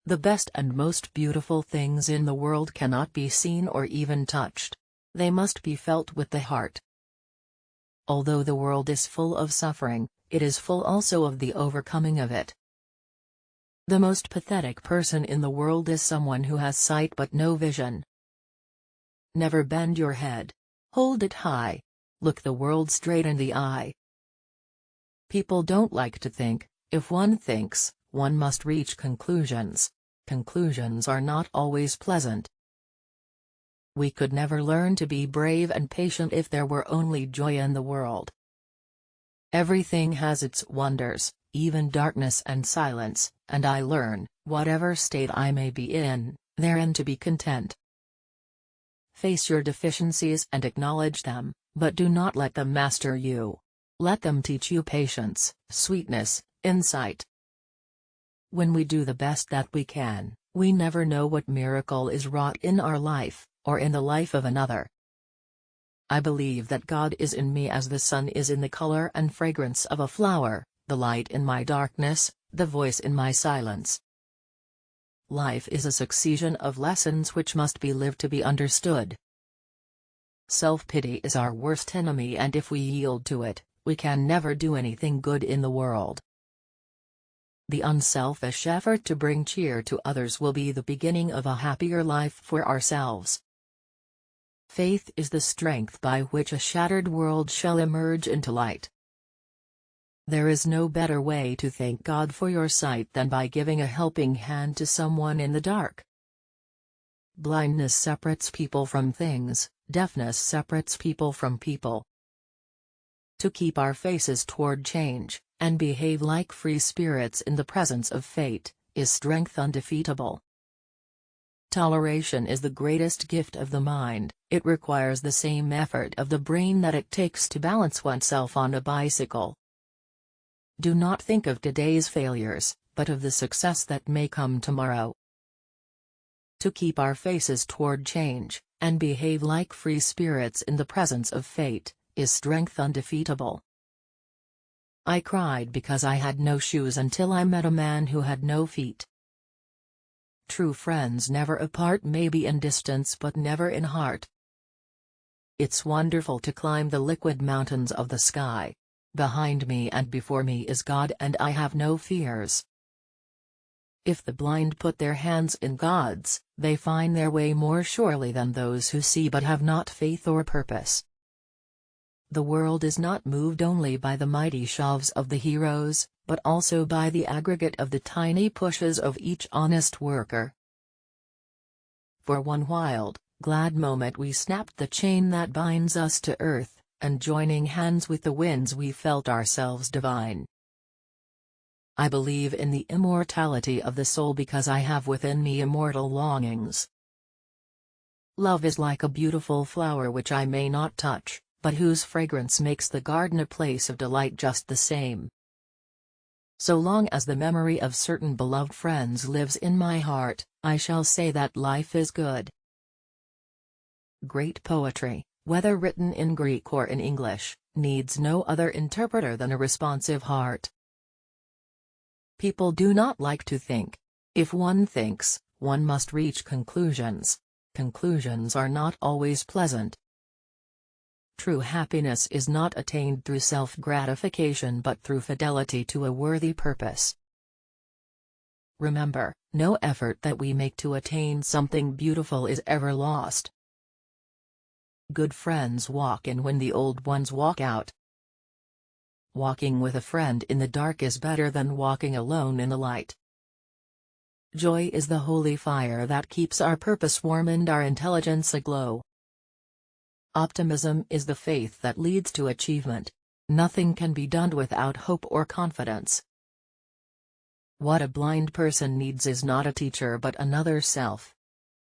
The best and most beautiful things in the world cannot be seen or even touched. They must be felt with the heart. Although the world is full of suffering, it is full also of the overcoming of it. The most pathetic person in the world is someone who has sight but no vision. Never bend your head. Hold it high. Look the world straight in the eye. People don't like to think. If one thinks, one must reach conclusions. Conclusions are not always pleasant. We could never learn to be brave and patient if there were only joy in the world. Everything has its wonders, even darkness and silence, and I learn, whatever state I may be in, therein to be content. Face your deficiencies and acknowledge them, but do not let them master you. Let them teach you patience, sweetness, insight. When we do the best that we can, we never know what miracle is wrought in our life, or in the life of another. I believe that God is in me as the sun is in the color and fragrance of a flower, the light in my darkness, the voice in my silence. Life is a succession of lessons which must be lived to be understood. Self-pity is our worst enemy, and if we yield to it, we can never do anything good in the world. The unselfish effort to bring cheer to others will be the beginning of a happier life for ourselves. Faith is the strength by which a shattered world shall emerge into light. There is no better way to thank God for your sight than by giving a helping hand to someone in the dark. Blindness separates people from things, deafness separates people from people. To keep our faces toward change, and behave like free spirits in the presence of fate, is strength undefeatable. Toleration is the greatest gift of the mind. It requires the same effort of the brain that it takes to balance oneself on a bicycle. Do not think of today's failures, but of the success that may come tomorrow. To keep our faces toward change, and behave like free spirits in the presence of fate, is strength undefeatable. I cried because I had no shoes until I met a man who had no feet. True friends never apart, maybe in distance but never in heart. It's wonderful to climb the liquid mountains of the sky. Behind me and before me is God, and I have no fears. If the blind put their hands in God's, they find their way more surely than those who see but have not faith or purpose. The world is not moved only by the mighty shoves of the heroes, but also by the aggregate of the tiny pushes of each honest worker. For one wild, glad moment we snapped the chain that binds us to earth, and joining hands with the winds we felt ourselves divine. I believe in the immortality of the soul because I have within me immortal longings. Love is like a beautiful flower which I may not touch, but whose fragrance makes the garden a place of delight just the same. So long as the memory of certain beloved friends lives in my heart, I shall say that life is good. Great poetry, whether written in Greek or in English, needs no other interpreter than a responsive heart. People do not like to think. If one thinks, one must reach conclusions. Conclusions are not always pleasant. True happiness is not attained through self-gratification but through fidelity to a worthy purpose. Remember, no effort that we make to attain something beautiful is ever lost. Good friends walk in when the old ones walk out. Walking with a friend in the dark is better than walking alone in the light. Joy is the holy fire that keeps our purpose warm and our intelligence aglow. Optimism is the faith that leads to achievement. Nothing can be done without hope or confidence. What a blind person needs is not a teacher but another self.